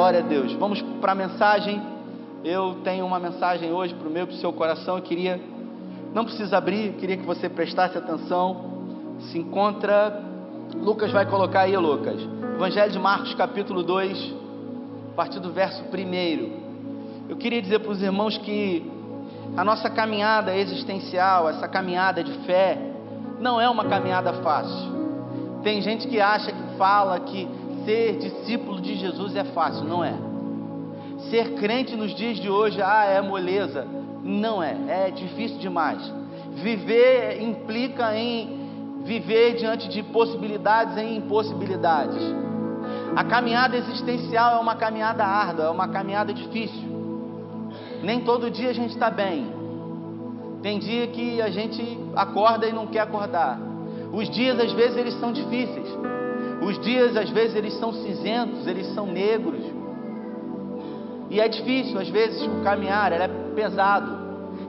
Glória a Deus. Vamos para a mensagem. Eu tenho uma mensagem hoje para o meu e para o seu coração. Eu queria, não precisa abrir, eu queria que você prestasse atenção. Se encontra, Lucas vai colocar aí, Lucas. Evangelho de Marcos, capítulo 2, a partir do verso 1. Eu queria dizer para os irmãos que a nossa caminhada existencial, essa caminhada de fé, não é uma caminhada fácil. Tem gente que acha, que fala que ser discípulo de Jesus é fácil. Não é. Ser crente nos dias de hoje, é moleza. Não é. É difícil demais. Viver implica em viver diante de possibilidades em impossibilidades. A caminhada existencial é uma caminhada árdua, é uma caminhada difícil. Nem todo dia a gente está bem. Tem dia que a gente acorda e não quer acordar. Os dias às vezes eles são difíceis. Os dias às vezes eles são cinzentos, eles são negros. E é difícil, às vezes o caminhar é pesado,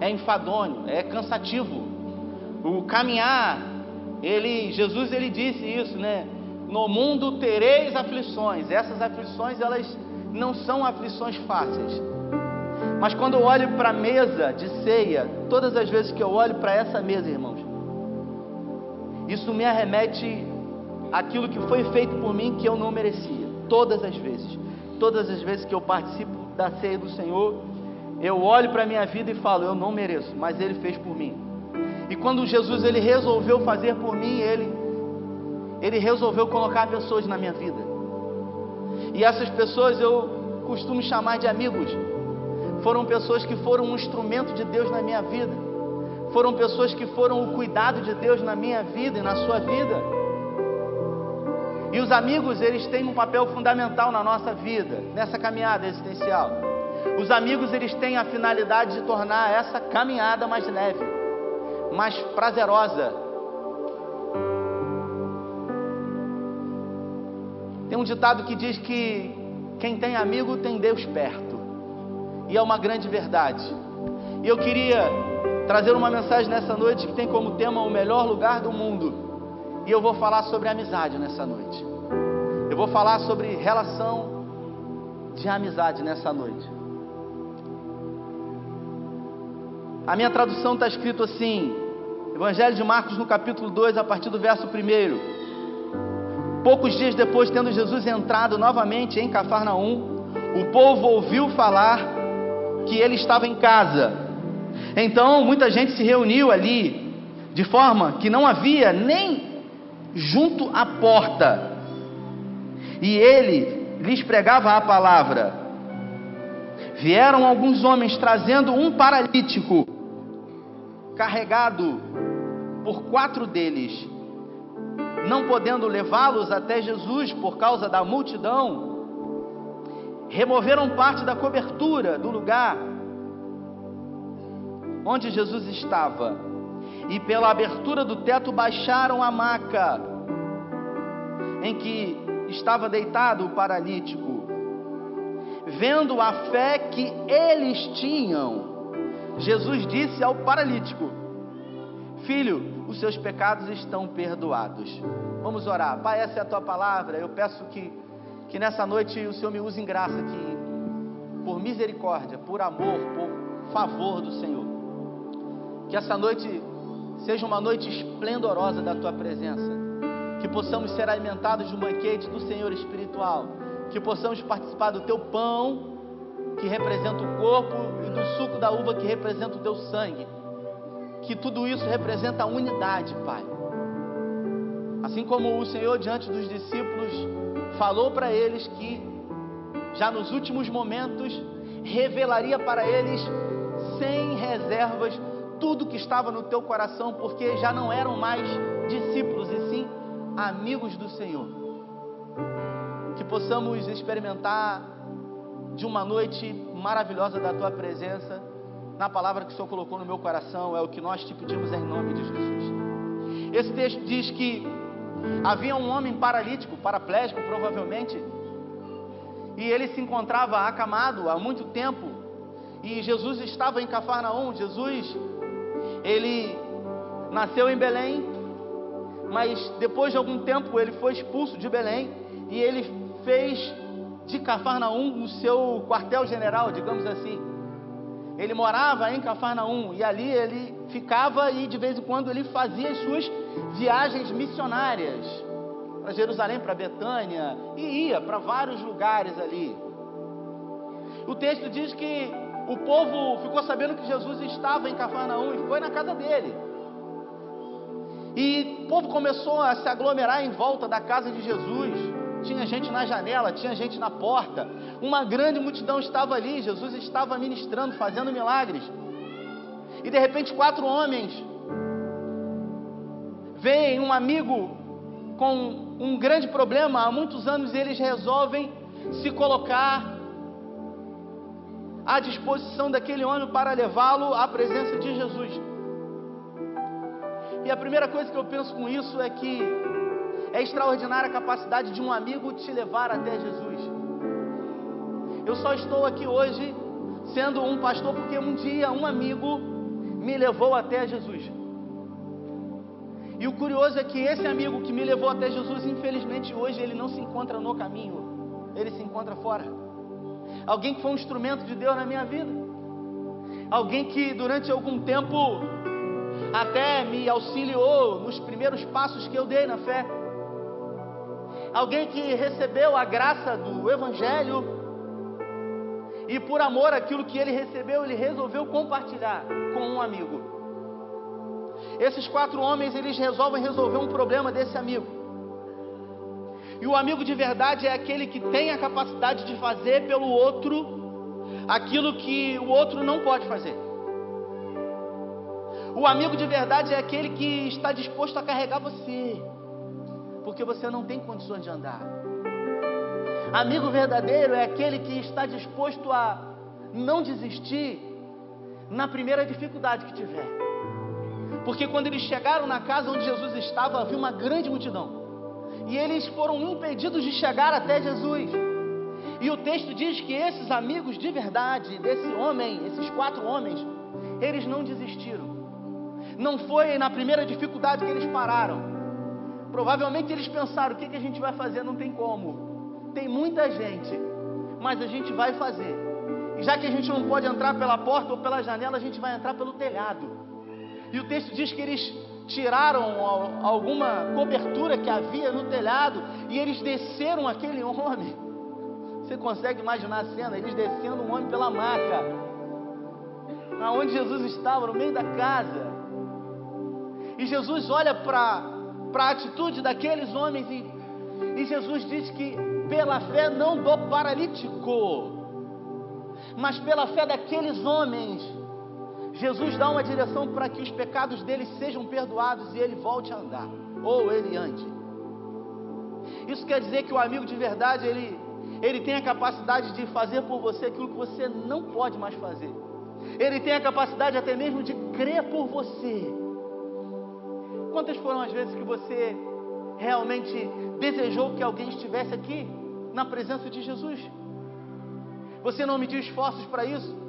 é enfadonho, é cansativo. O caminhar, Jesus disse isso, né? No mundo tereis aflições. Essas aflições, elas não são aflições fáceis. Mas quando eu olho para a mesa de ceia, todas as vezes que eu olho para essa mesa, irmãos, isso me arremete àquilo que foi feito por mim que eu não merecia. Todas as vezes que eu participo da ceia do Senhor, eu olho para a minha vida e falo, eu não mereço, mas Ele fez por mim. E quando Jesus Ele resolveu fazer por mim, Ele resolveu colocar pessoas na minha vida. E essas pessoas eu costumo chamar de amigos. Foram pessoas que foram um instrumento de Deus na minha vida. Foram pessoas que foram o cuidado de Deus na minha vida e na sua vida. E os amigos, eles têm um papel fundamental na nossa vida, nessa caminhada existencial. Os amigos, eles têm a finalidade de tornar essa caminhada mais leve, mais prazerosa. Tem um ditado que diz que quem tem amigo tem Deus perto. E é uma grande verdade. E eu queria trazer uma mensagem nessa noite que tem como tema o melhor lugar do mundo. E eu vou falar sobre amizade nessa noite. Eu vou falar sobre relação de amizade nessa noite. A minha tradução está escrito assim, Evangelho de Marcos no capítulo 2, a partir do verso 1. Poucos dias depois, tendo Jesus entrado novamente em Cafarnaum, o povo ouviu falar que ele estava em casa. Então muita gente se reuniu ali, de forma que não havia nem junto à porta, e ele lhes pregava a palavra. Vieram alguns homens trazendo um paralítico, carregado por 4 deles. Não podendo levá-los até Jesus por causa da multidão, removeram parte da cobertura do lugar onde Jesus estava, e pela abertura do teto baixaram a maca em que estava deitado o paralítico. Vendo a fé que eles tinham, Jesus disse ao paralítico: filho, os seus pecados estão perdoados. Vamos orar. Pai, essa é a tua palavra. Eu peço que nessa noite o Senhor me use em graça, que por misericórdia, por amor, por favor do Senhor, que essa noite seja uma noite esplendorosa da tua presença, que possamos ser alimentados de um banquete do Senhor espiritual, que possamos participar do teu pão, que representa o corpo, e do suco da uva, que representa o teu sangue, que tudo isso representa a unidade, Pai. Assim como o Senhor diante dos discípulos falou para eles que já nos últimos momentos revelaria para eles sem reservas tudo que estava no teu coração, porque já não eram mais discípulos e sim amigos do Senhor. Que possamos experimentar de uma noite maravilhosa da tua presença, na palavra que o Senhor colocou no meu coração. É o que nós te pedimos em nome de Jesus. Esse texto diz que havia um homem paralítico, paraplégico provavelmente, e ele se encontrava acamado há muito tempo, e Jesus estava em Cafarnaum. Jesus, ele nasceu em Belém, mas depois de algum tempo ele foi expulso de Belém, e ele fez de Cafarnaum no seu quartel-general, digamos assim. Ele morava em Cafarnaum e ali ele ficava e de vez em quando ele fazia as suas viagens missionárias para Jerusalém, para Betânia, e ia para vários lugares ali. O texto diz que o povo ficou sabendo que Jesus estava em Cafarnaum e foi na casa dele. E o povo começou a se aglomerar em volta da casa de Jesus. Tinha gente na janela, tinha gente na porta. Uma grande multidão estava ali. Jesus estava ministrando, fazendo milagres. E de repente 4 homens veem um amigo com um grande problema há muitos anos e eles resolvem se colocar à disposição daquele homem para levá-lo à presença de Jesus. E a primeira coisa que eu penso com isso é que é extraordinária a capacidade de um amigo te levar até Jesus. Eu só estou aqui hoje sendo um pastor porque um dia um amigo me levou até Jesus. E o curioso é que esse amigo que me levou até Jesus, infelizmente hoje ele não se encontra no caminho, ele se encontra fora. Alguém que foi um instrumento de Deus na minha vida. Alguém que durante algum tempo até me auxiliou nos primeiros passos que eu dei na fé. Alguém que recebeu a graça do Evangelho e por amor àquilo que ele recebeu, ele resolveu compartilhar com um amigo. Esses 4 homens, eles resolvem resolver um problema desse amigo. E o amigo de verdade é aquele que tem a capacidade de fazer pelo outro aquilo que o outro não pode fazer. O amigo de verdade é aquele que está disposto a carregar você, porque você não tem condições de andar. Amigo verdadeiro é aquele que está disposto a não desistir na primeira dificuldade que tiver. Porque quando eles chegaram na casa onde Jesus estava, havia uma grande multidão. E eles foram impedidos de chegar até Jesus. E o texto diz que esses amigos de verdade, desse homem, esses 4 homens, eles não desistiram. Não foi na primeira dificuldade que eles pararam. Provavelmente eles pensaram, o que a gente vai fazer? Não tem como. Tem muita gente, mas a gente vai fazer. E já que a gente não pode entrar pela porta ou pela janela, a gente vai entrar pelo telhado. E o texto diz que eles tiraram alguma cobertura que havia no telhado e eles desceram aquele homem. Você consegue imaginar a cena? Eles descendo um homem pela maca, aonde Jesus estava, no meio da casa. E Jesus olha para a atitude daqueles homens e Jesus diz que pela fé não do paralítico, mas pela fé daqueles homens, Jesus dá uma direção para que os pecados deles sejam perdoados e ele volte a andar, ou ele ande. Isso quer dizer que o amigo de verdade, ele tem a capacidade de fazer por você aquilo que você não pode mais fazer. Ele tem a capacidade até mesmo de crer por você. Quantas foram as vezes que você realmente desejou que alguém estivesse aqui na presença de Jesus? Você não mediu esforços para isso?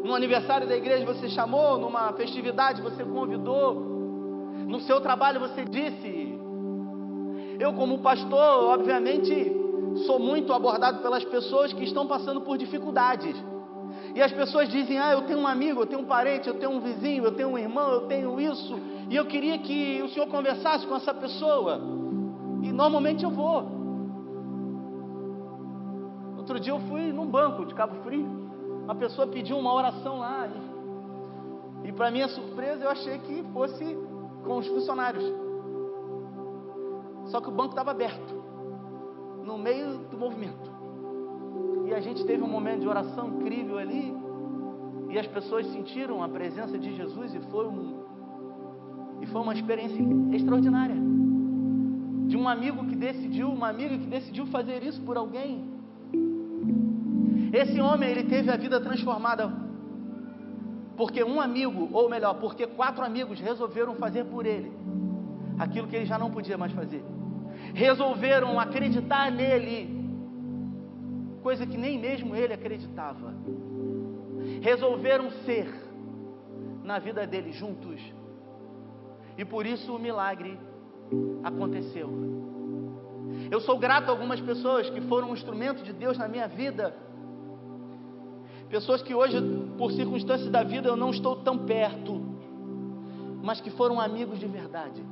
No aniversário da igreja você chamou, numa festividade você convidou, no seu trabalho você disse. Eu como pastor, obviamente, sou muito abordado pelas pessoas que estão passando por dificuldades. E as pessoas dizem, eu tenho um amigo, eu tenho um parente, eu tenho um vizinho, eu tenho um irmão, eu tenho isso, e eu queria que o senhor conversasse com essa pessoa. E normalmente eu vou. Outro dia eu fui num banco de Cabo Frio. Uma pessoa pediu uma oração lá. E para minha surpresa eu achei que fosse com os funcionários. Só que o banco estava aberto, no meio do movimento. E a gente teve um momento de oração incrível ali. E as pessoas sentiram a presença de Jesus e foi uma experiência extraordinária. De um amigo que decidiu, uma amiga que decidiu fazer isso por alguém. Esse homem, ele teve a vida transformada porque um amigo, ou melhor, porque 4 amigos resolveram fazer por ele aquilo que ele já não podia mais fazer. Resolveram acreditar nele, coisa que nem mesmo ele acreditava. Resolveram ser na vida dele juntos. E por isso o milagre aconteceu. Eu sou grato a algumas pessoas que foram um instrumento de Deus na minha vida. Pessoas que hoje, por circunstâncias da vida, eu não estou tão perto, mas que foram amigos de verdade.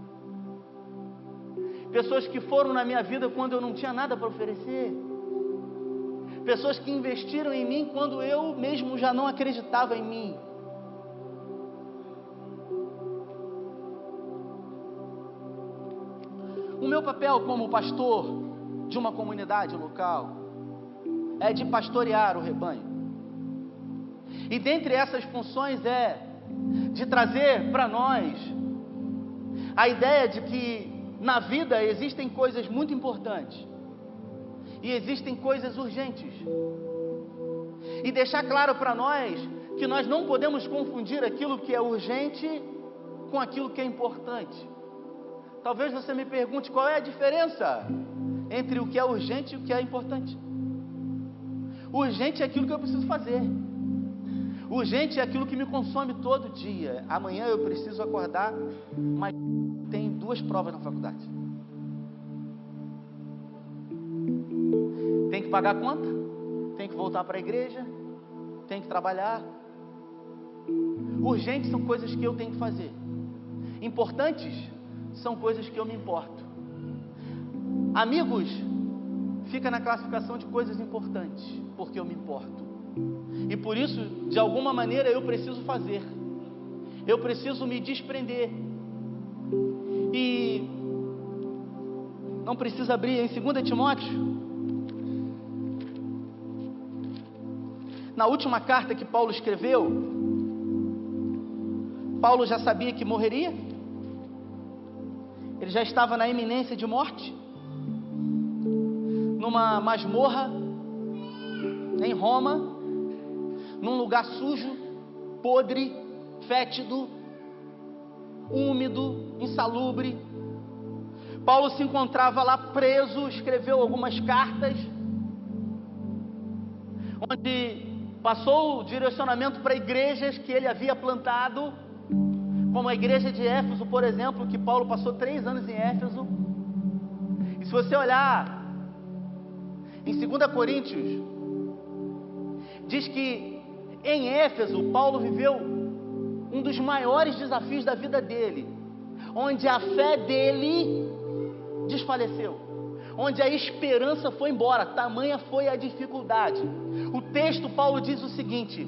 Pessoas que foram na minha vida quando eu não tinha nada para oferecer. Pessoas que investiram em mim quando eu mesmo já não acreditava em mim. O meu papel como pastor de uma comunidade local é de pastorear o rebanho. E dentre essas funções é de trazer para nós a ideia de que na vida existem coisas muito importantes e existem coisas urgentes. E deixar claro para nós que nós não podemos confundir aquilo que é urgente com aquilo que é importante. Talvez você me pergunte qual é a diferença entre o que é urgente e o que é importante. Urgente é aquilo que eu preciso fazer. Urgente é aquilo que me consome todo dia. Amanhã eu preciso acordar, mas tem 2 provas na faculdade. Tem que pagar a conta, tem que voltar para a igreja, tem que trabalhar. Urgentes são coisas que eu tenho que fazer. Importantes são coisas que eu me importo. Amigos fica na classificação de coisas importantes, porque eu me importo. E por isso, de alguma maneira, eu preciso fazer. Eu preciso me desprender. E não precisa abrir em 2 Timóteo. Na última carta que Paulo escreveu, Paulo já sabia que morreria. Ele já estava na iminência de morte, numa masmorra em Roma, num lugar sujo, podre, fétido, úmido, insalubre. Paulo se encontrava lá preso, escreveu algumas cartas, onde passou o direcionamento para igrejas que ele havia plantado, como a igreja de Éfeso, por exemplo, que Paulo passou 3 anos em Éfeso. E se você olhar em 2 Coríntios, diz que em Éfeso, Paulo viveu um dos maiores desafios da vida dele, onde a fé dele desfaleceu, onde a esperança foi embora, tamanha foi a dificuldade. O texto, Paulo diz o seguinte: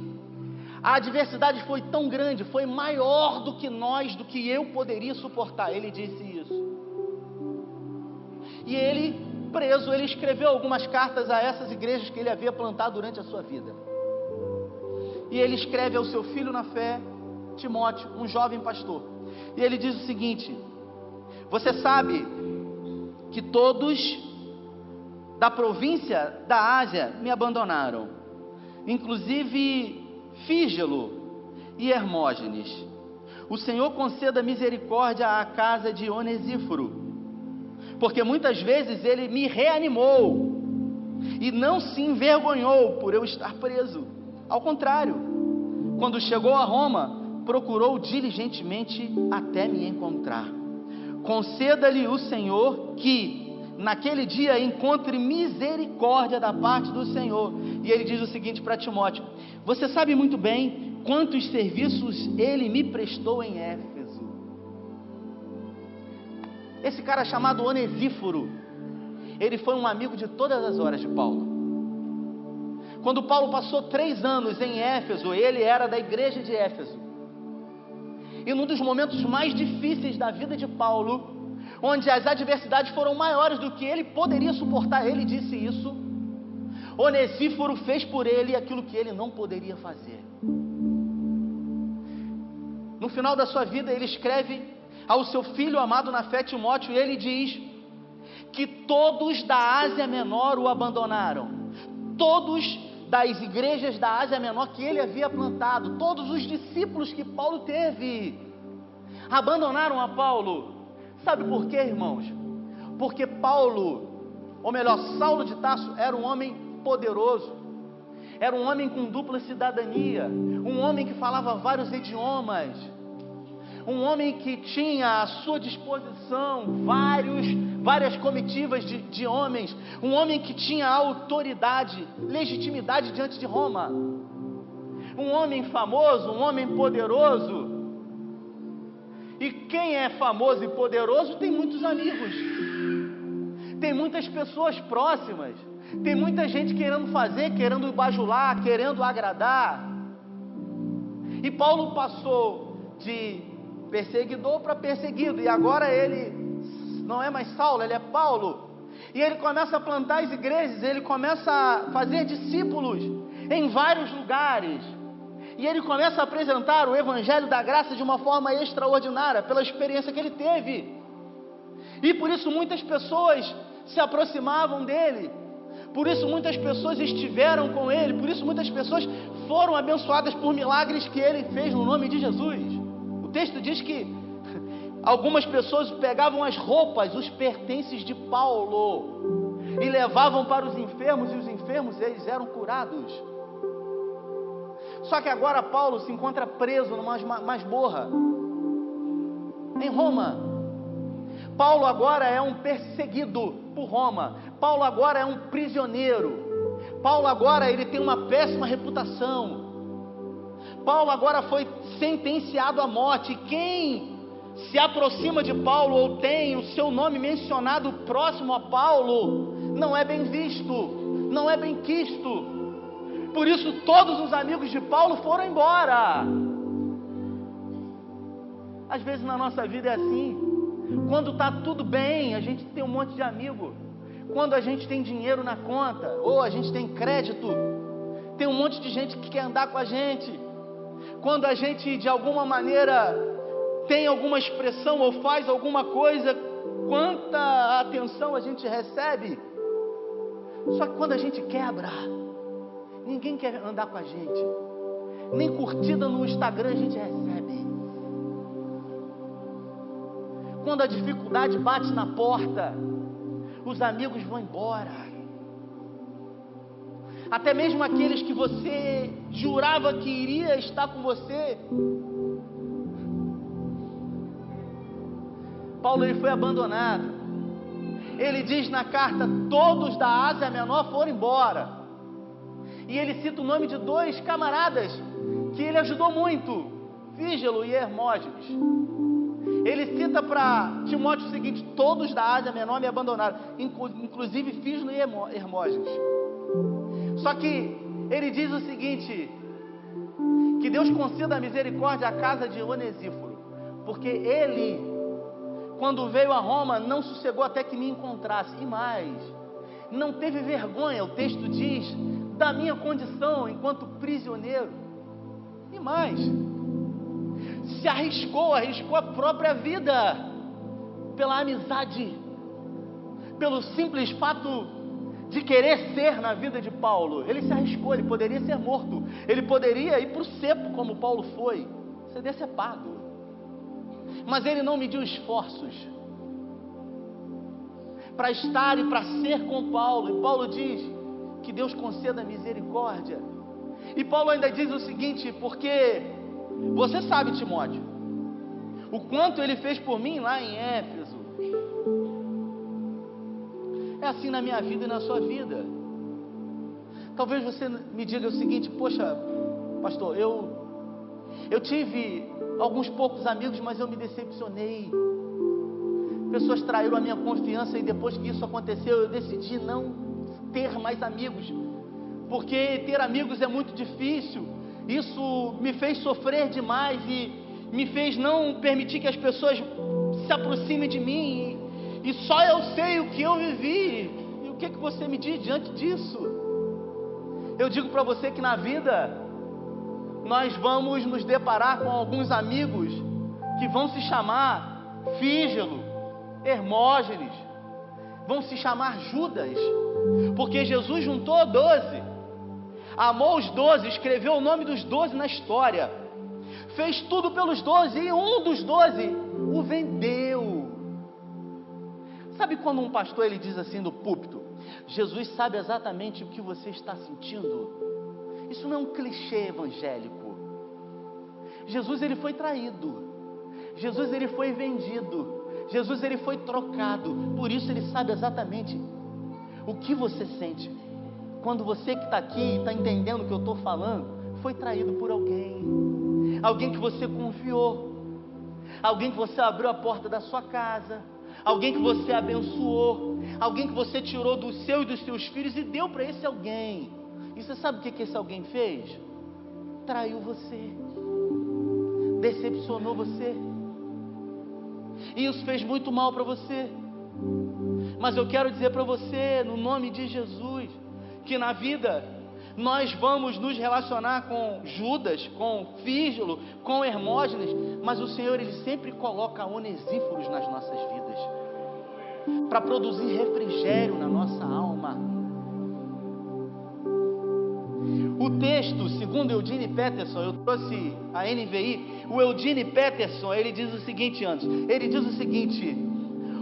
a adversidade foi tão grande, foi maior do que nós, do que eu poderia suportar. Ele disse isso. E ele, preso, ele escreveu algumas cartas a essas igrejas que ele havia plantado durante a sua vida. E ele escreve ao seu filho na fé, Timóteo, um jovem pastor. E ele diz o seguinte: você sabe que todos da província da Ásia me abandonaram, inclusive Fígelo e Hermógenes. O Senhor conceda misericórdia à casa de Onesíforo, porque muitas vezes ele me reanimou e não se envergonhou por eu estar preso. Ao contrário, quando chegou a Roma, procurou diligentemente até me encontrar. Conceda-lhe o Senhor que naquele dia encontre misericórdia da parte do Senhor. E ele diz o seguinte para Timóteo: você sabe muito bem quantos serviços ele me prestou em Éfeso. Esse cara chamado Onesíforo, ele foi um amigo de todas as horas de Paulo. Quando Paulo passou 3 anos em Éfeso, ele era da igreja de Éfeso. E num dos momentos mais difíceis da vida de Paulo, onde as adversidades foram maiores do que ele poderia suportar, ele disse isso. Onesíforo fez por ele aquilo que ele não poderia fazer. No final da sua vida, ele escreve ao seu filho amado na fé, Timóteo, e ele diz que todos da Ásia Menor o abandonaram. Todos das igrejas da Ásia Menor que ele havia plantado, todos os discípulos que Paulo teve, abandonaram a Paulo. Sabe por quê, irmãos? Porque Paulo, ou melhor, Saulo de Tarso, era um homem poderoso, era um homem com dupla cidadania, um homem que falava vários idiomas, um homem que tinha à sua disposição várias comitivas de homens, um homem que tinha autoridade, legitimidade diante de Roma, um homem famoso, um homem poderoso. E quem é famoso e poderoso tem muitos amigos, tem muitas pessoas próximas, tem muita gente querendo fazer, querendo bajular, querendo agradar. E Paulo passou de perseguidor para perseguido, e agora ele não é mais Saulo, ele é Paulo. E ele começa a plantar as igrejas, ele começa a fazer discípulos em vários lugares. E ele começa a apresentar o Evangelho da Graça de uma forma extraordinária, pela experiência que ele teve. E por isso muitas pessoas se aproximavam dele, por isso muitas pessoas estiveram com ele, por isso muitas pessoas foram abençoadas por milagres que ele fez no nome de Jesus. O texto diz que algumas pessoas pegavam as roupas, os pertences de Paulo, e levavam para os enfermos, e os enfermos eles eram curados. Só que agora Paulo se encontra preso numa masmorra em Roma. Paulo agora é um perseguido por Roma. Paulo agora é um prisioneiro. Paulo agora ele tem uma péssima reputação. Paulo agora foi sentenciado à morte. Quem se aproxima de Paulo ou tem o seu nome mencionado próximo a Paulo não é bem visto, não é bem quisto. Por isso todos os amigos de Paulo foram embora. Às vezes na nossa vida é assim. Quando está tudo bem, a gente tem um monte de amigo. Quando a gente tem dinheiro na conta, ou a gente tem crédito, tem um monte de gente que quer andar com a gente. Quando a gente de alguma maneira tem alguma expressão ou faz alguma coisa, quanta atenção a gente recebe. Só que quando a gente quebra, ninguém quer andar com a gente. Nem curtida no Instagram a gente recebe. Quando a dificuldade bate na porta, os amigos vão embora. Até mesmo aqueles que você jurava que iria estar com você. Paulo ele foi abandonado. Ele diz na carta: todos da Ásia Menor foram embora. E ele cita o nome de dois camaradas que ele ajudou muito, Fígelo e Hermógenes. Ele cita para Timóteo o seguinte: todos da Ásia Menor me abandonaram, inclusive Fígelo e Hermógenes. Só que ele diz o seguinte: que Deus conceda a misericórdia à casa de Onesíforo, porque ele, quando veio a Roma, não sossegou até que me encontrasse, e mais, não teve vergonha, o texto diz, da minha condição enquanto prisioneiro, e mais, se arriscou a própria vida, pela amizade, pelo simples fato de querer ser na vida de Paulo. Ele se arriscou, ele poderia ser morto, ele poderia ir para o cepo como Paulo foi, ser decepado, mas ele não mediu esforços para estar e para ser com Paulo. E Paulo diz que Deus conceda misericórdia. E Paulo ainda diz o seguinte: porque você sabe, Timóteo, o quanto ele fez por mim lá em Éfeso. É assim na minha vida e na sua vida. Talvez você me diga o seguinte: poxa, pastor, eu tive alguns poucos amigos, mas eu me decepcionei. Pessoas traíram a minha confiança, e depois que isso aconteceu, eu decidi não ter mais amigos, porque ter amigos é muito difícil. Isso me fez sofrer demais e me fez não permitir que as pessoas se aproximem de mim, e só eu sei o que eu vivi. E o que você me diz diante disso? Eu digo para você que na vida nós vamos nos deparar com alguns amigos que vão se chamar Fígelo, Hermógenes, vão se chamar Judas, porque Jesus juntou 12, amou os 12, escreveu o nome dos 12 na história, fez tudo pelos 12, e um dos 12 o vendeu. Sabe quando um pastor ele diz assim no púlpito: Jesus sabe exatamente o que você está sentindo? Isso não é um clichê evangélico. Jesus ele foi traído, Jesus, ele foi vendido. Jesus, ele foi trocado. Por isso ele sabe exatamente o que você sente. Quando você que está aqui, está entendendo o que eu estou falando, foi traído por alguém. Alguém que você confiou. Alguém que você abriu a porta da sua casa. Alguém que você abençoou. Alguém que você tirou do seu e dos seus filhos e deu para esse alguém. E você sabe o que esse alguém fez? Traiu você. Decepcionou você. E isso fez muito mal para você. Mas eu quero dizer para você, no nome de Jesus, que na vida nós vamos nos relacionar com Judas, com Fígelo, com Hermógenes, mas o Senhor, ele sempre coloca Onesíforos nas nossas vidas, para produzir refrigério na nossa alma. O texto, segundo Eugene Peterson, eu trouxe a NVI, o Eugene Peterson, ele diz o seguinte antes, ele diz o seguinte: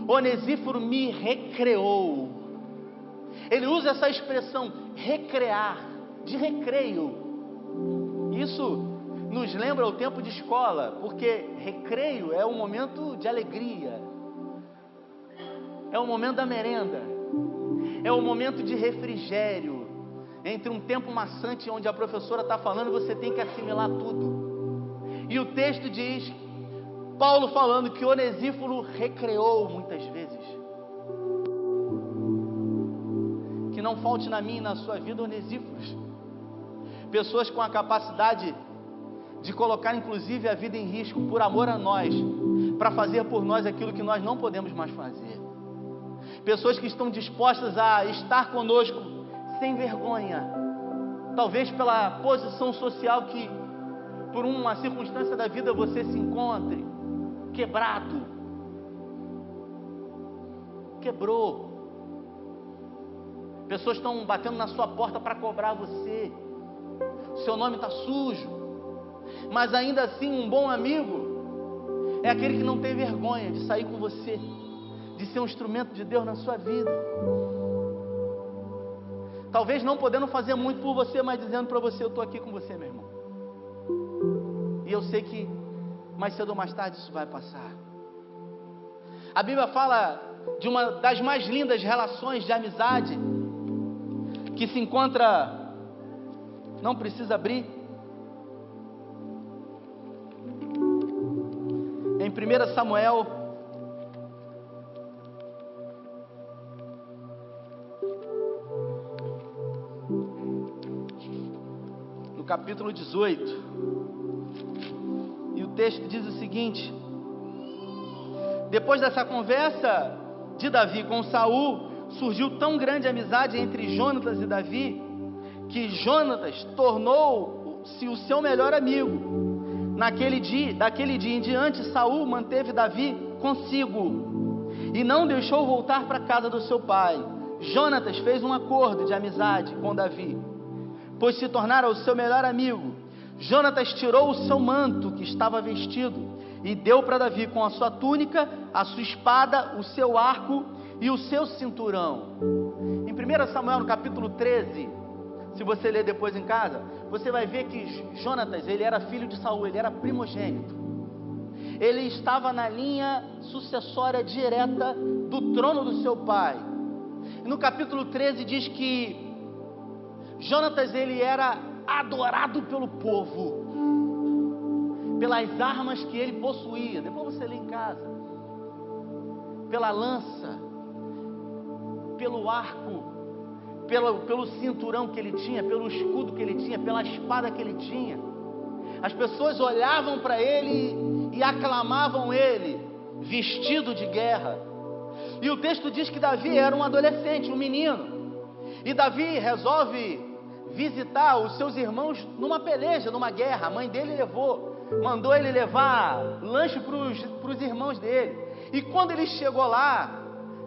Onesíforo me recreou. Ele usa essa expressão, recrear, de recreio. Isso nos lembra o tempo de escola, porque recreio é um momento de alegria, é o momento da merenda, é o momento de refrigério, entre um tempo maçante onde a professora está falando, você tem que assimilar tudo. E o texto diz, Paulo falando que Onesíforo recreou muitas vezes. Que não falte na minha e na sua vida Onesíforos. Pessoas com a capacidade de colocar inclusive a vida em risco por amor a nós, para fazer por nós aquilo que nós não podemos mais fazer. Pessoas que estão dispostas a estar conosco sem vergonha, talvez pela posição social que por uma circunstância da vida você se encontre quebrado, quebrou. Pessoas estão batendo na sua porta para cobrar você, seu nome está sujo, mas ainda assim um bom amigo é aquele que não tem vergonha de sair com você, de ser um instrumento de Deus na sua vida. Talvez não podendo fazer muito por você, mas dizendo para você, eu estou aqui com você, meu irmão. E eu sei que mais cedo ou mais tarde isso vai passar. A Bíblia fala de uma das mais lindas relações de amizade que se encontra, não precisa abrir, em 1 Samuel, no capítulo 18, e o texto diz o seguinte: depois dessa conversa de Davi com Saul, surgiu tão grande amizade entre Jonatas e Davi, que Jonatas tornou-se o seu melhor amigo. Daquele dia em diante, Saul manteve Davi consigo e não deixou voltar para a casa do seu pai. Jonatas fez um acordo de amizade com Davi, pois se tornara o seu melhor amigo. Jonatas tirou o seu manto que estava vestido e deu para Davi com a sua túnica, a sua espada, o seu arco e o seu cinturão. Em 1 Samuel, no capítulo 13, se você ler depois em casa, você vai ver que Jonatas, ele era filho de Saul, ele era primogênito. Ele estava na linha sucessória direta do trono do seu pai. E no capítulo 13 diz que Jonatas, ele era adorado pelo povo, pelas armas que ele possuía. Depois você lê em casa. Pela lança, pelo arco, pelo cinturão que ele tinha, pelo escudo que ele tinha, pela espada que ele tinha. As pessoas olhavam para ele e aclamavam ele, vestido de guerra. E o texto diz que Davi era um adolescente, um menino. E Davi resolve visitar os seus irmãos numa peleja, numa guerra. A mãe dele mandou ele levar lanche para os irmãos dele. E quando ele chegou lá,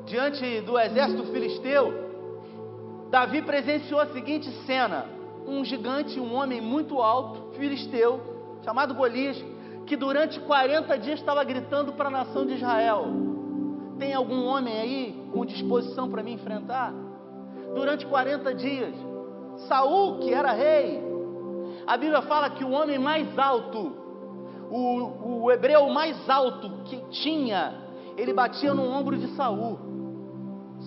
diante do exército filisteu, Davi presenciou a seguinte cena: um gigante, um homem muito alto, filisteu, chamado Golias, que durante 40 dias estava gritando para a nação de Israel: tem algum homem aí com disposição para me enfrentar? Durante 40 dias, Saul, que era rei, a Bíblia fala que o homem mais alto, o hebreu mais alto que tinha, ele batia no ombro de Saul.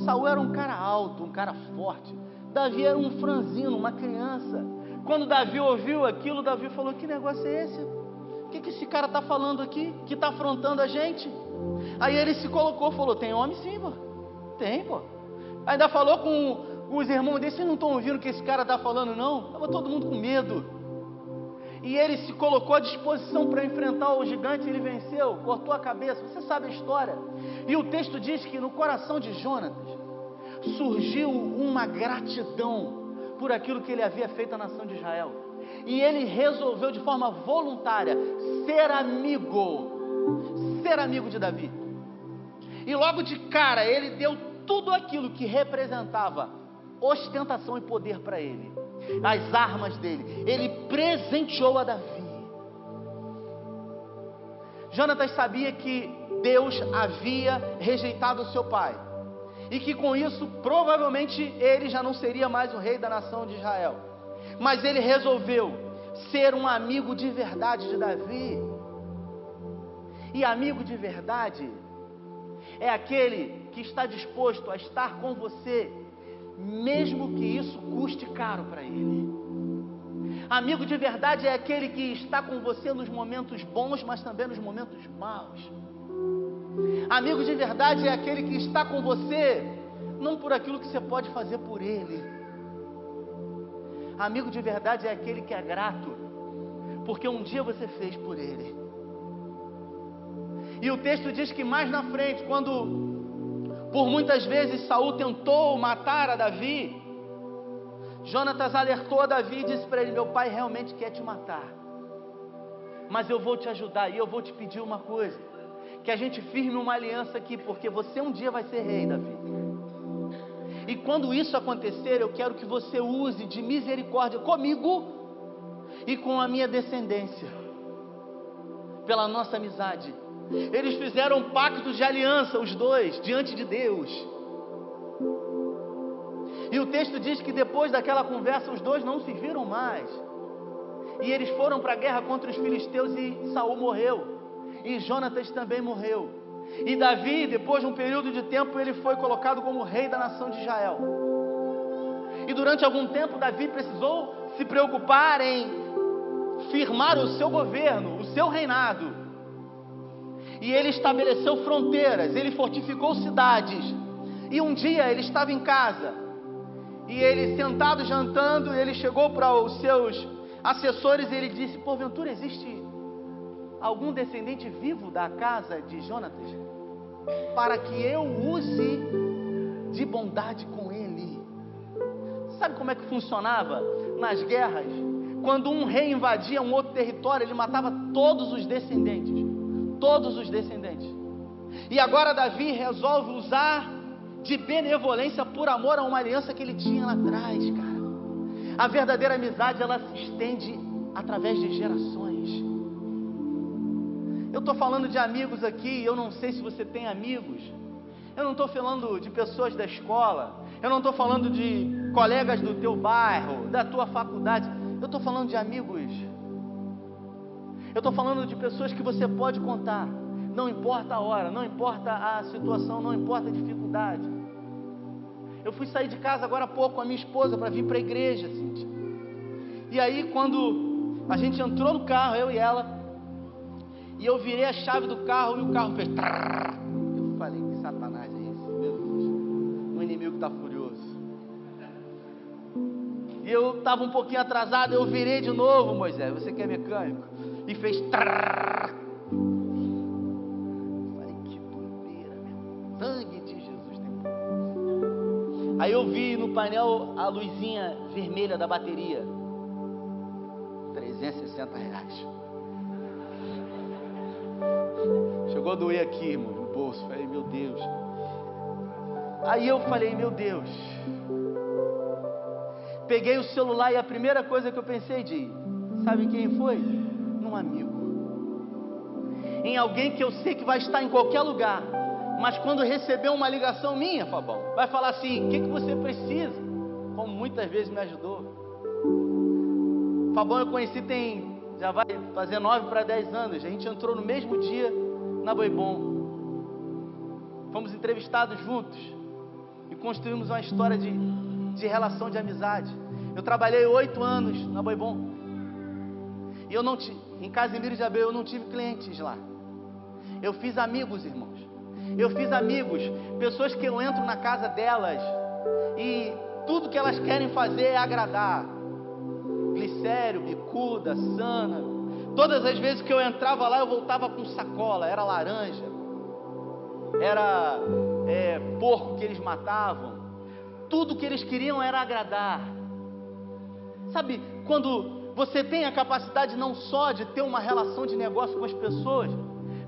Saul era um cara alto, um cara forte. Davi era um franzino, uma criança. Quando Davi ouviu aquilo, Davi falou: que negócio é esse? O que esse cara está falando aqui? Que está afrontando a gente? Aí ele se colocou, falou: tem homem sim, pô. Tem, pô. Ainda falou com os irmãos dele: vocês não estão ouvindo o que esse cara está falando, não? Estava todo mundo com medo. E ele se colocou à disposição para enfrentar o gigante. Ele venceu, cortou a cabeça. Você sabe a história. E o texto diz que no coração de Jonatas surgiu uma gratidão por aquilo que ele havia feito à nação de Israel. E ele resolveu de forma voluntária ser amigo de Davi. E logo de cara ele deu tudo aquilo que representava ostentação e poder para ele, as armas dele, ele presenteou a Davi. Jonatas sabia que Deus havia rejeitado o seu pai, e que com isso provavelmente ele já não seria mais o rei da nação de Israel. Mas ele resolveu ser um amigo de verdade de Davi. E amigo de verdade é aquele que está disposto a estar com você, mesmo que isso custe caro para ele. Amigo de verdade é aquele que está com você nos momentos bons, mas também nos momentos maus. Amigo de verdade é aquele que está com você, não por aquilo que você pode fazer por ele. Amigo de verdade é aquele que é grato, porque um dia você fez por ele. E o texto diz que mais na frente, quando por muitas vezes Saul tentou matar a Davi, Jonatas alertou a Davi e disse para ele: meu pai realmente quer te matar, mas eu vou te ajudar e eu vou te pedir uma coisa, que a gente firme uma aliança aqui, porque você um dia vai ser rei, Davi. E quando isso acontecer, eu quero que você use de misericórdia comigo e com a minha descendência, pela nossa amizade. Eles fizeram um pacto de aliança, os dois, diante de Deus. E o texto diz que depois daquela conversa, os dois não se viram mais. E eles foram para a guerra contra os filisteus e Saul morreu. E Jonatas também morreu. E Davi, depois de um período de tempo, ele foi colocado como rei da nação de Israel. E durante algum tempo, Davi precisou se preocupar em firmar o seu governo, o seu reinado. E ele estabeleceu fronteiras, ele fortificou cidades. E um dia ele estava em casa, e ele sentado jantando, ele chegou para os seus assessores e ele disse: porventura existe algum descendente vivo da casa de Jonatas, para que eu use de bondade com ele? Sabe como é que funcionava nas guerras? Quando um rei invadia um outro território, ele matava todos os descendentes. Todos os descendentes. E agora Davi resolve usar de benevolência por amor a uma aliança que ele tinha lá atrás, cara. A verdadeira amizade, ela se estende através de gerações. Eu estou falando de amigos aqui, eu não sei se você tem amigos. Eu não estou falando de pessoas da escola. Eu não estou falando de colegas do teu bairro, da tua faculdade. Eu estou falando de amigos. Eu estou falando de pessoas que você pode contar. Não importa a hora, não importa a situação, não importa a dificuldade. Eu fui sair de casa agora há pouco com a minha esposa para vir para a igreja, Cíntia. E aí quando a gente entrou no carro, eu e ela, e eu virei a chave do carro e o carro fez trrr. Eu falei: que satanás é esse? Meu Deus, um inimigo está furioso. E eu estava um pouquinho atrasado, eu virei de novo: Moisés, você que é mecânico? E fez trrr. Falei: que doideira, meu. Sangue de Jesus tem poder. Aí eu vi no painel a luzinha vermelha da bateria. R$360. Chegou a doer aqui, irmão, no bolso. Falei: meu Deus. Aí eu falei: meu Deus. Peguei o celular e a primeira coisa que eu pensei sabe quem foi? Num amigo. Em alguém que eu sei que vai estar em qualquer lugar, mas quando receber uma ligação minha, Fabão, vai falar assim: o que você precisa? Como muitas vezes me ajudou. Fabão eu conheci tem já vai fazer 9 para 10 anos. A gente entrou no mesmo dia na Boibom. Fomos entrevistados juntos e construímos uma história de relação, de amizade. Eu trabalhei 8 anos na Boibom. E eu não em Casimiro de Abreu eu não tive clientes lá. Eu fiz amigos, irmãos. Eu fiz amigos, pessoas que eu entro na casa delas e tudo que elas querem fazer é agradar. Glicério, bicuda, sana. Todas as vezes que eu entrava lá, eu voltava com sacola. Era laranja, era porco que eles matavam. Tudo que eles queriam era agradar. Sabe, quando você tem a capacidade não só de ter uma relação de negócio com as pessoas,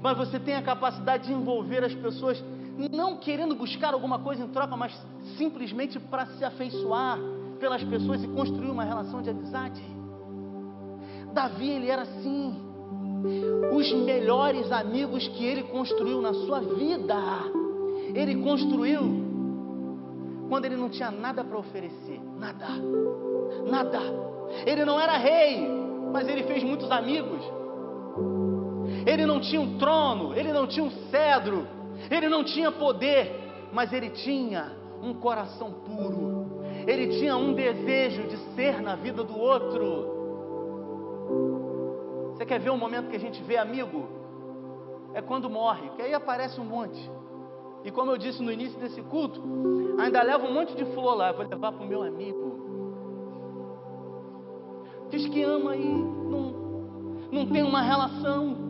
mas você tem a capacidade de envolver as pessoas, não querendo buscar alguma coisa em troca, mas simplesmente para se afeiçoar pelas pessoas e construir uma relação de amizade. Davi, ele era assim. Os melhores amigos que ele construiu na sua vida, ele construiu quando ele não tinha nada para oferecer. Nada. Ele não era rei, mas ele fez muitos amigos. Ele não tinha um trono, ele não tinha um cedro, ele não tinha poder, mas ele tinha um coração puro. Ele tinha um desejo de ser na vida do outro. Você quer ver um momento que a gente vê amigo? É quando morre, que aí aparece um monte. E como eu disse no início desse culto, ainda leva um monte de flor lá. Eu vou levar para o meu amigo. Diz que ama e não tem uma relação.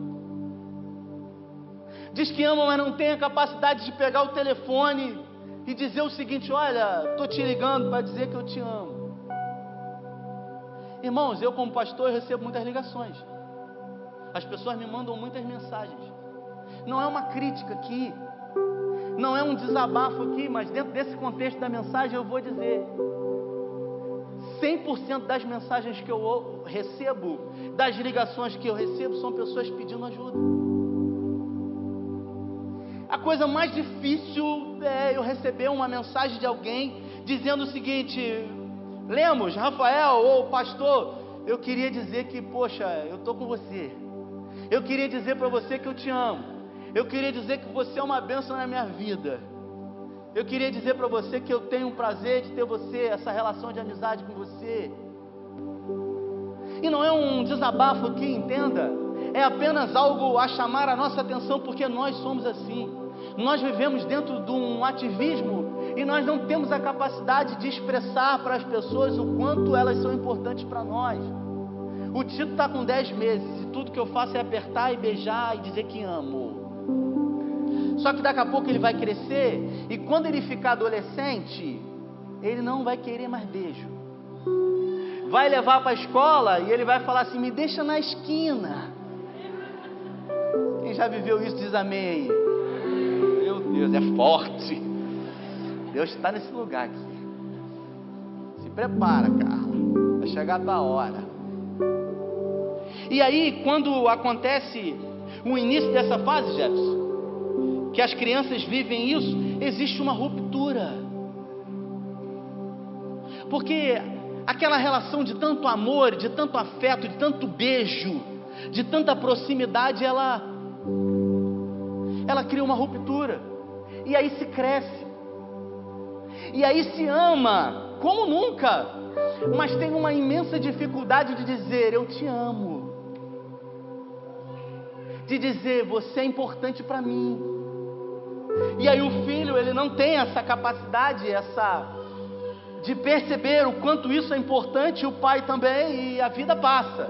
Diz que ama, mas não tem a capacidade de pegar o telefone e dizer o seguinte: olha, estou te ligando para dizer que eu te amo. Irmãos, eu como pastor, eu recebo muitas ligações. As pessoas me mandam muitas mensagens. Não é uma crítica aqui, não é um desabafo aqui, mas dentro desse contexto da mensagem eu vou dizer: 100% das mensagens que eu recebo, das ligações que eu recebo, são pessoas pedindo ajuda. A coisa mais difícil é eu receber uma mensagem de alguém dizendo o seguinte: Lemos, Rafael ou pastor, eu queria dizer que, poxa, eu estou com você. Eu queria dizer para você que eu te amo. Eu queria dizer que você é uma bênção na minha vida. Eu queria dizer para você que eu tenho um prazer de ter você, essa relação de amizade com você. E não é um desabafo aqui, entenda. É apenas algo a chamar a nossa atenção, porque nós somos assim. Nós vivemos dentro de um ativismo e nós não temos a capacidade de expressar para as pessoas o quanto elas são importantes para nós. O Tito está com 10 meses e tudo que eu faço é apertar e beijar e dizer que amo. Só que daqui a pouco ele vai crescer e quando ele ficar adolescente, ele não vai querer mais beijo. Vai levar para a escola e ele vai falar assim: me deixa na esquina. Quem já viveu isso diz amém aí. Meu Deus, é forte. Deus está nesse lugar aqui. Se prepara, Carla, vai chegar a tua hora. E aí, quando acontece o início dessa fase, Jefferson, que as crianças vivem isso, existe uma ruptura. Porque aquela relação de tanto amor, de tanto afeto, de tanto beijo, de tanta proximidade, ela cria uma ruptura. E aí se cresce. E aí se ama como nunca, mas tem uma imensa dificuldade de dizer eu te amo. De dizer você é importante para mim. E aí o filho, ele não tem essa capacidade, de perceber o quanto isso é importante, e o pai também, e a vida passa.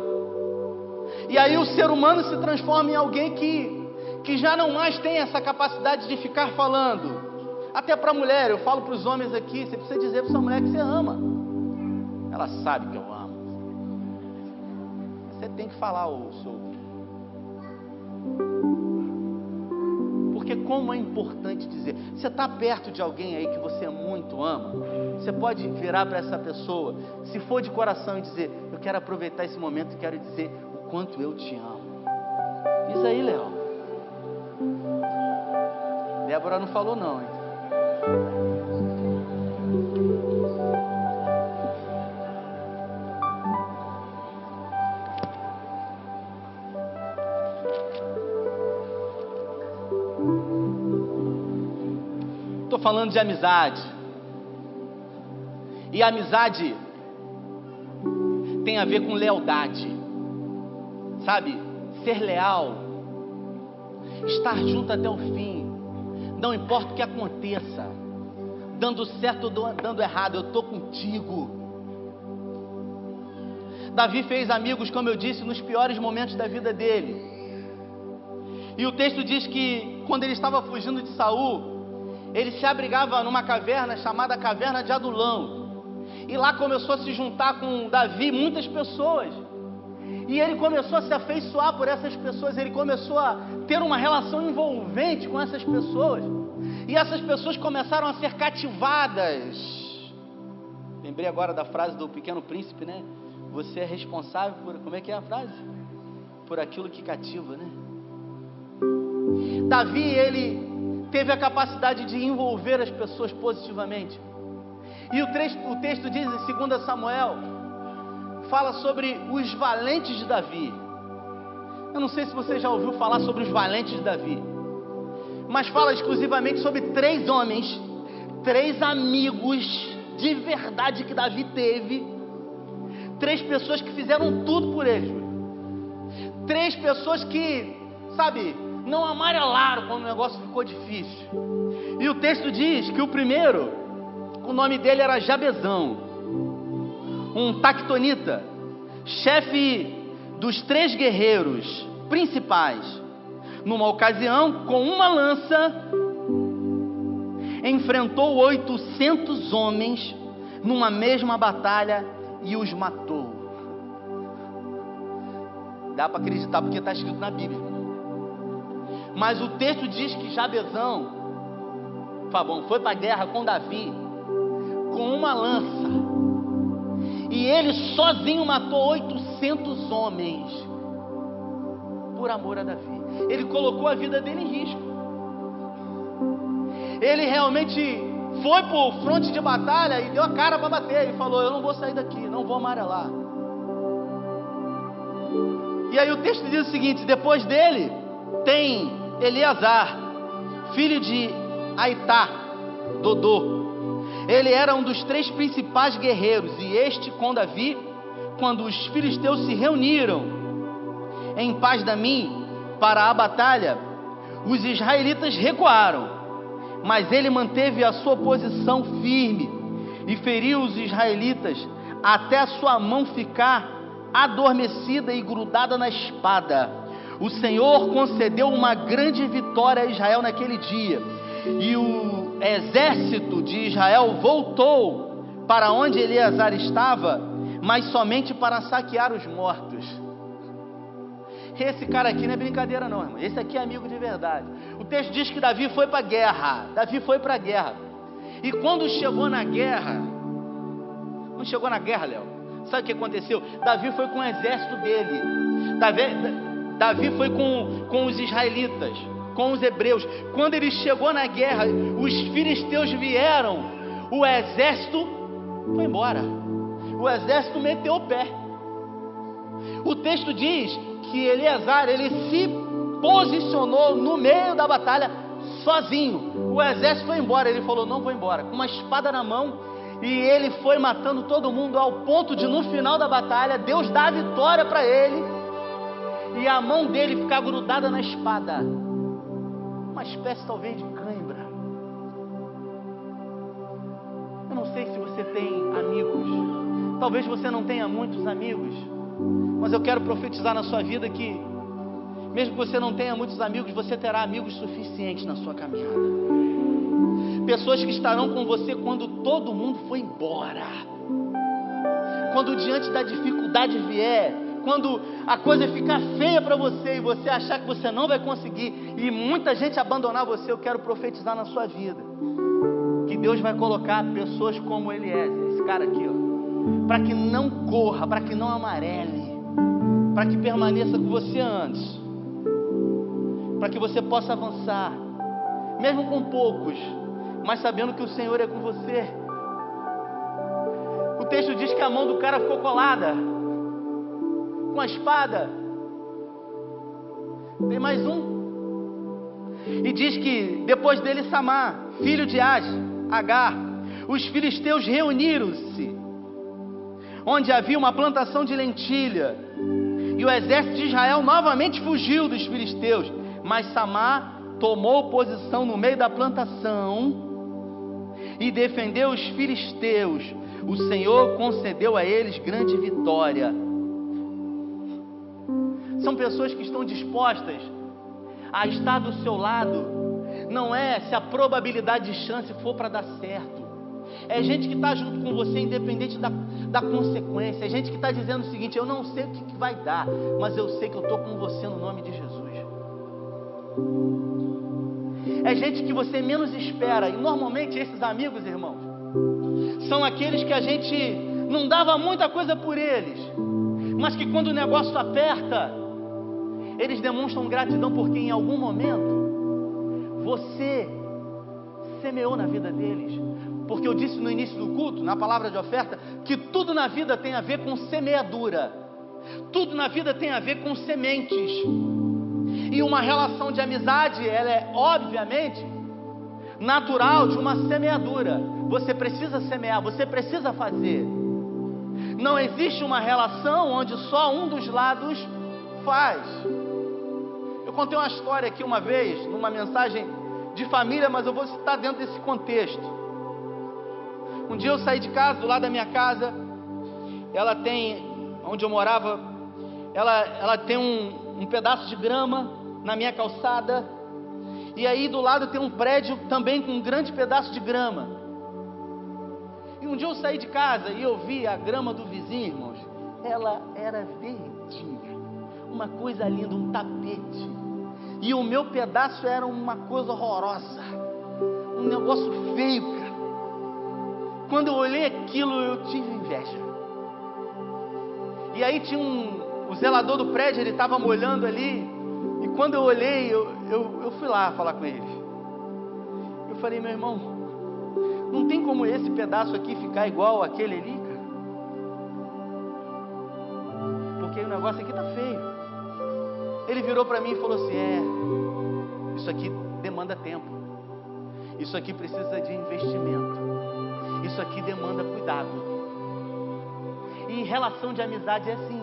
E aí o ser humano se transforma em alguém que já não mais tem essa capacidade de ficar falando. Até para a mulher, eu falo para os homens aqui, você precisa dizer para essa mulher que você ama. Ela sabe que eu amo. Você tem que falar o seu. Porque como é importante dizer. Você está perto de alguém aí que você muito ama, você pode virar para essa pessoa, se for de coração, e dizer: eu quero aproveitar esse momento e quero dizer o quanto eu te amo. Diz aí, Léo. Débora não falou não, hein? falando de amizade. E amizade tem a ver com lealdade, sabe? Ser leal, estar junto até o fim, não importa o que aconteça, dando certo ou dando errado, eu estou contigo. Davi fez amigos, como eu disse, nos piores momentos da vida dele. E o texto diz que quando ele estava fugindo de Saul, ele se abrigava numa caverna chamada Caverna de Adulão. E lá começou a se juntar com Davi muitas pessoas. E ele começou a se afeiçoar por essas pessoas. Ele começou a ter uma relação envolvente com essas pessoas. E essas pessoas começaram a ser cativadas. Lembrei agora da frase do Pequeno Príncipe, né? Você é responsável por... Como é que é a frase? Por aquilo que cativa, né? Davi, ele teve a capacidade de envolver as pessoas positivamente. E o texto diz em 2 Samuel, fala sobre os valentes de Davi. Eu não sei se você já ouviu falar sobre os valentes de Davi, mas fala exclusivamente sobre 3 homens, 3 amigos de verdade que Davi teve, 3 pessoas que fizeram tudo por ele, 3 pessoas que, sabe, não amarelaram quando o negócio ficou difícil. E o texto diz que o primeiro, o nome dele era Jabezão, um tactonita, chefe dos 3 guerreiros principais. Numa ocasião, com uma lança, enfrentou 800 homens numa mesma batalha e os matou. Dá para acreditar porque está escrito na Bíblia. Mas o texto diz que Jabezão, foi para a guerra com Davi com uma lança, e ele sozinho matou 800 homens por amor a Davi. Ele colocou a vida dele em risco. Ele realmente foi para o fronte de batalha e deu a cara para bater, e falou: eu não vou sair daqui, não vou amarelar. E aí o texto diz o seguinte: depois dele tem Eleazar, filho de Aitá, Dodô. Ele era um dos 3 principais guerreiros, e este com Davi, quando os filisteus se reuniram em Pas-damim para a batalha, os israelitas recuaram, mas ele manteve a sua posição firme e feriu os israelitas até a sua mão ficar adormecida e grudada na espada. O Senhor concedeu uma grande vitória a Israel naquele dia, e o exército de Israel voltou para onde Eleazar estava, mas somente para saquear os mortos. Esse cara aqui não é brincadeira não, irmão. Esse aqui é amigo de verdade. O texto diz que Davi foi para a guerra. E quando chegou na guerra, Léo, sabe o que aconteceu? Davi foi com o exército dele. Davi foi com os israelitas, com os hebreus. Quando ele chegou na guerra, os filisteus vieram, o exército foi embora. O exército meteu o pé. O texto diz que Eleazar, ele se posicionou no meio da batalha sozinho. O exército foi embora, ele falou: não vou embora, com uma espada na mão, e ele foi matando todo mundo, ao ponto de no final da batalha Deus dar a vitória para ele, e a mão dele ficar grudada na espada, uma espécie talvez de cãibra. Eu não sei se você tem amigos, talvez você não tenha muitos amigos, mas eu quero profetizar na sua vida que, mesmo que você não tenha muitos amigos, você terá amigos suficientes na sua caminhada. Pessoas que estarão com você quando todo mundo for embora, quando diante da dificuldade vier, quando a coisa ficar feia para você e você achar que você não vai conseguir e muita gente abandonar você. Eu quero profetizar na sua vida que Deus vai colocar pessoas como Eliezer, esse cara aqui, ó, para que não corra, para que não amarele, para que permaneça com você antes, para que você possa avançar, mesmo com poucos, mas sabendo que o Senhor é com você. O texto diz que a mão do cara ficou colada com a espada. Tem mais um. E diz que depois dele Samar, filho de Agar, os filisteus reuniram-se, onde havia uma plantação de lentilha, e o exército de Israel novamente fugiu dos filisteus, mas Samar tomou posição no meio da plantação e defendeu os filisteus. O Senhor concedeu a eles grande vitória. São pessoas que estão dispostas a estar do seu lado, não é se a probabilidade de chance for para dar certo, é gente que está junto com você independente da consequência, é gente que está dizendo o seguinte: eu não sei o que vai dar, mas eu sei que eu estou com você no nome de Jesus. É gente que você menos espera, e normalmente esses amigos, irmãos, são aqueles que a gente não dava muita coisa por eles, mas que quando o negócio aperta, eles demonstram gratidão, porque em algum momento você semeou na vida deles. Porque eu disse no início do culto, na palavra de oferta, que tudo na vida tem a ver com semeadura, tudo na vida tem a ver com sementes. E uma relação de amizade, ela é obviamente natural de uma semeadura. Você precisa semear, você precisa fazer. Não existe uma relação onde só um dos lados faz. Eu contei uma história aqui uma vez, numa mensagem de família, mas eu vou citar dentro desse contexto. Um dia eu saí de casa, do lado da minha casa, ela tem, onde eu morava, ela tem um pedaço de grama na minha calçada, e aí do lado tem um prédio também com um grande pedaço de grama. E um dia eu saí de casa e eu vi a grama do vizinho, irmãos, ela era verdinha, uma coisa linda, um tapete, e o meu pedaço era uma coisa horrorosa, um negócio feio, cara. Quando eu olhei aquilo, eu tive inveja. E aí tinha o zelador do prédio, ele estava molhando ali, e quando eu olhei, eu fui lá falar com ele. Eu falei: meu irmão, não tem como esse pedaço aqui ficar igual aquele ali, cara? Porque o negócio aqui tá feio. Ele virou para mim e falou assim: isso aqui demanda tempo, isso aqui precisa de investimento, isso aqui demanda cuidado. E relação de amizade é assim.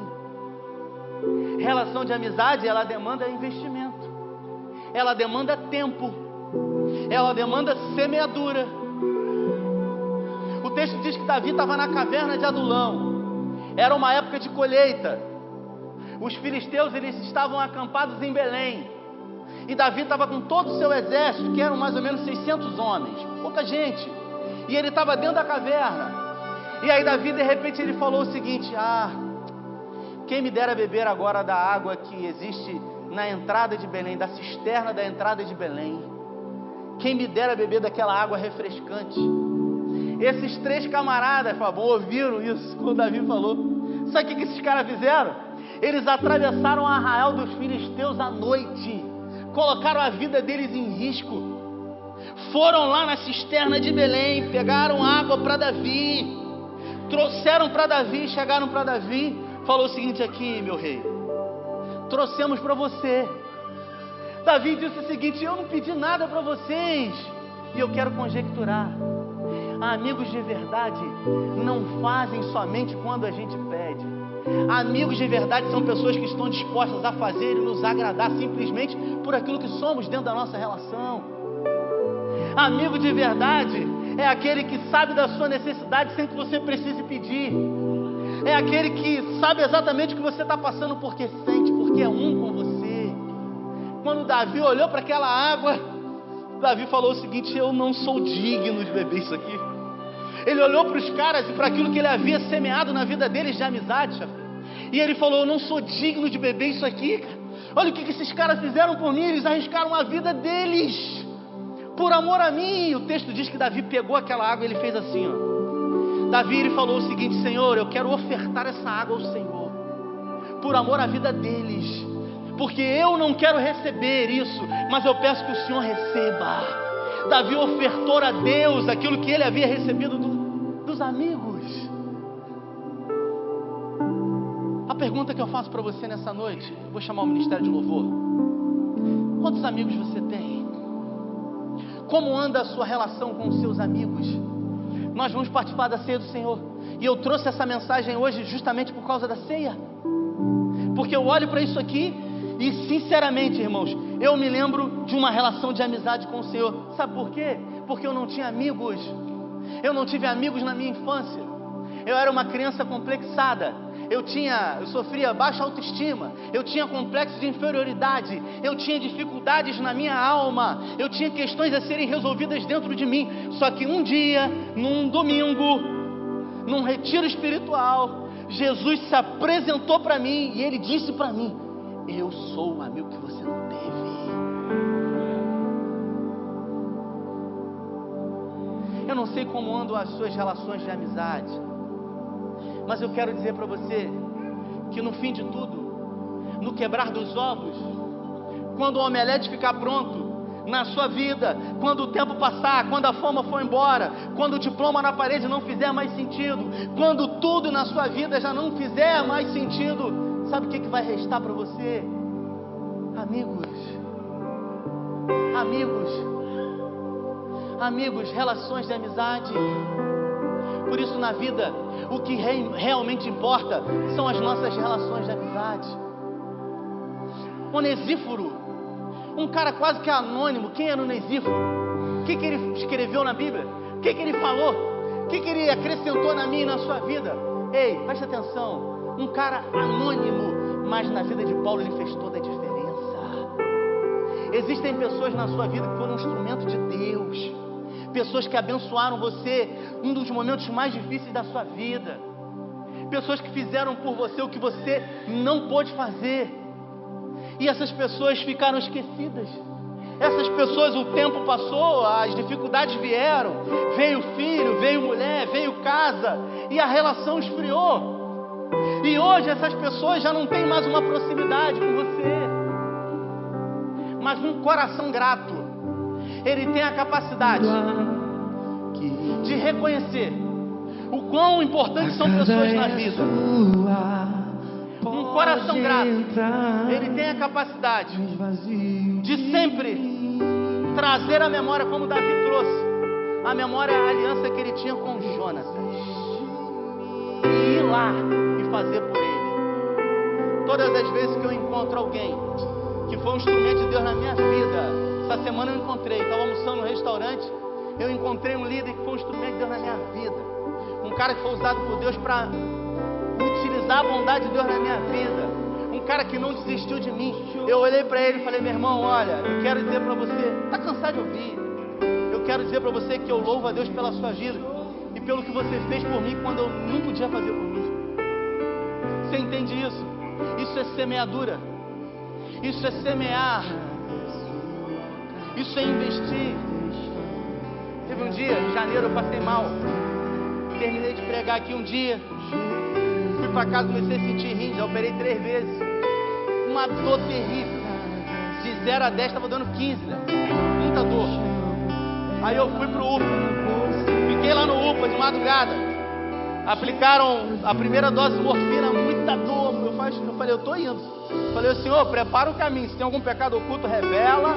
Relação de amizade, ela demanda investimento, ela demanda tempo, ela demanda semeadura. O texto diz que Davi estava na caverna de Adulão. Era uma época de colheita. Os filisteus, eles estavam acampados em Belém, e Davi estava com todo o seu exército, que eram mais ou menos 600 homens, pouca gente, e ele estava dentro da caverna. E aí Davi, de repente, ele falou o seguinte: quem me dera beber agora da água que existe na entrada de Belém, da cisterna da entrada de Belém. Quem me dera beber daquela água refrescante. Esses três camaradas, ouviram isso quando Davi falou. Sabe o que esses caras fizeram? Eles atravessaram o arraial dos filisteus à noite, colocaram a vida deles em risco, foram lá na cisterna de Belém, pegaram água para Davi, trouxeram para Davi, chegaram para Davi, falou o seguinte: aqui, meu rei, trouxemos para você. Davi disse o seguinte: eu não pedi nada para vocês, e eu quero conjecturar. Amigos de verdade não fazem somente quando a gente pede. Amigos de verdade são pessoas que estão dispostas a fazer e nos agradar simplesmente por aquilo que somos dentro da nossa relação. Amigo de verdade é aquele que sabe da sua necessidade sem que você precise pedir. É aquele que sabe exatamente o que você está passando, porque sente, porque é um com você. Quando Davi olhou para aquela água, Davi falou o seguinte: eu não sou digno de beber isso aqui. Ele olhou para os caras e para aquilo que ele havia semeado na vida deles de amizade, e ele falou: eu não sou digno de beber isso aqui, cara. Olha o que esses caras fizeram por mim, eles arriscaram a vida deles por amor a mim. O texto diz que Davi pegou aquela água e ele fez assim, Davi, ele falou o seguinte: Senhor, eu quero ofertar essa água ao Senhor, por amor à vida deles, porque eu não quero receber isso, mas eu peço que o Senhor receba. Davi ofertou a Deus aquilo que ele havia recebido dos amigos. A pergunta que eu faço para você nessa noite, vou chamar o Ministério de Louvor: quantos amigos você tem? Como anda a sua relação com os seus amigos? Nós vamos participar da ceia do Senhor. E eu trouxe essa mensagem hoje justamente por causa da ceia. Porque eu olho para isso aqui e sinceramente, irmãos, eu me lembro de uma relação de amizade com o Senhor. Sabe por quê? Porque eu não tinha amigos. Eu não tive amigos na minha infância. Eu era uma criança complexada. Eu sofria baixa autoestima. Eu tinha complexo de inferioridade. Eu tinha dificuldades na minha alma. Eu tinha questões a serem resolvidas dentro de mim. Só que um dia, num domingo, num retiro espiritual, Jesus se apresentou para mim e Ele disse para mim: eu sou o amigo que você não teve. Eu não sei como andam as suas relações de amizade, mas eu quero dizer para você que no fim de tudo, no quebrar dos ovos, quando o omelete ficar pronto na sua vida, quando o tempo passar, quando a fama for embora, quando o diploma na parede não fizer mais sentido, quando tudo na sua vida já não fizer mais sentido, sabe o que vai restar para você? Amigos. Amigos, relações de amizade. Por isso na vida, o que realmente importa são as nossas relações de amizade. Onesíforo, um cara quase que anônimo. Quem era Onesíforo? O que ele escreveu na Bíblia? O que ele falou? O que ele acrescentou na minha e na sua vida? Ei, preste atenção. Um cara anônimo, mas na vida de Paulo ele fez toda a diferença. Existem pessoas na sua vida que foram um instrumento de Deus. Pessoas que abençoaram você um dos momentos mais difíceis da sua vida. Pessoas que fizeram por você o que você não pôde fazer. E essas pessoas ficaram esquecidas. Essas pessoas, o tempo passou, as dificuldades vieram. Veio filho, veio mulher, veio casa. E a relação esfriou. E hoje essas pessoas já não têm mais uma proximidade com você. Mas um coração grato, ele tem a capacidade de reconhecer o quão importantes são pessoas na vida. Um coração grato, ele tem a capacidade de sempre trazer a memória, como Davi trouxe, a memória, a aliança que ele tinha com Jonatas, e ir lá e fazer por ele. Todas as vezes que eu encontro alguém que foi um instrumento de Deus na minha vida, essa semana eu encontrei, estava almoçando no restaurante, eu encontrei um líder que foi um instrumento de Deus na minha vida, um cara que foi usado por Deus para utilizar a bondade de Deus na minha vida, um cara que não desistiu de mim. Eu olhei para ele e falei: meu irmão, olha, eu quero dizer para você, está cansado de ouvir, eu quero dizer para você que eu louvo a Deus pela sua vida e pelo que você fez por mim quando eu não podia fazer por mim. Você entende isso? Isso é semeadura, isso é semear, isso é investir. Teve um dia, em janeiro, eu passei mal, terminei de pregar aqui um dia, fui para casa, comecei a sentir rim, já operei 3 vezes, uma dor terrível, de 0 a 10 estava dando 15, né? Muita dor. Aí eu fui pro UPA, fiquei lá no UPA de madrugada, aplicaram a primeira dose de morfina, muita dor. Eu falei: eu tô indo. Falei: Senhor, prepara o caminho, se tem algum pecado oculto, revela,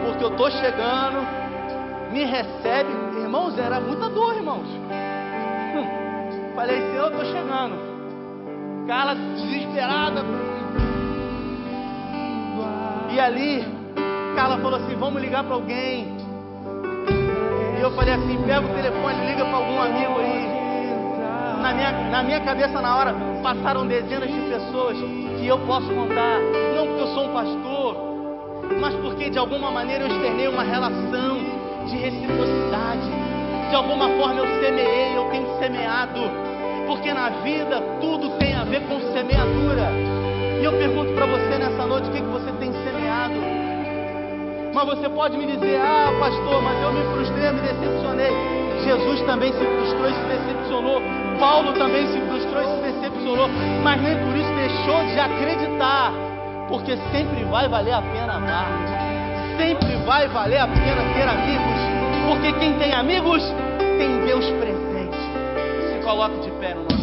porque eu tô chegando, me recebe. Irmãos, era muita dor, irmãos. Falei: Senhor, eu tô chegando. Carla desesperada. E ali, Carla falou assim: vamos ligar para alguém. E eu falei assim: pega o telefone, liga para algum amigo aí. Na minha cabeça, na hora, passaram dezenas de pessoas que eu posso contar. Não porque eu sou um pastor, mas porque de alguma maneira eu externei uma relação de reciprocidade. De alguma forma eu semeei, eu tenho semeado. Porque na vida tudo tem a ver com semeadura. E eu pergunto para você nessa noite: o que você tem semeado? Mas você pode me dizer: ah, pastor, mas eu me frustrei, eu me decepcionei. Jesus também se frustrou e se decepcionou. Paulo também se frustrou e se decepcionou. Mas nem por isso deixou de acreditar. Porque sempre vai valer a pena amar. Sempre vai valer a pena ter amigos. Porque quem tem amigos tem Deus presente. Se coloque de pé no nosso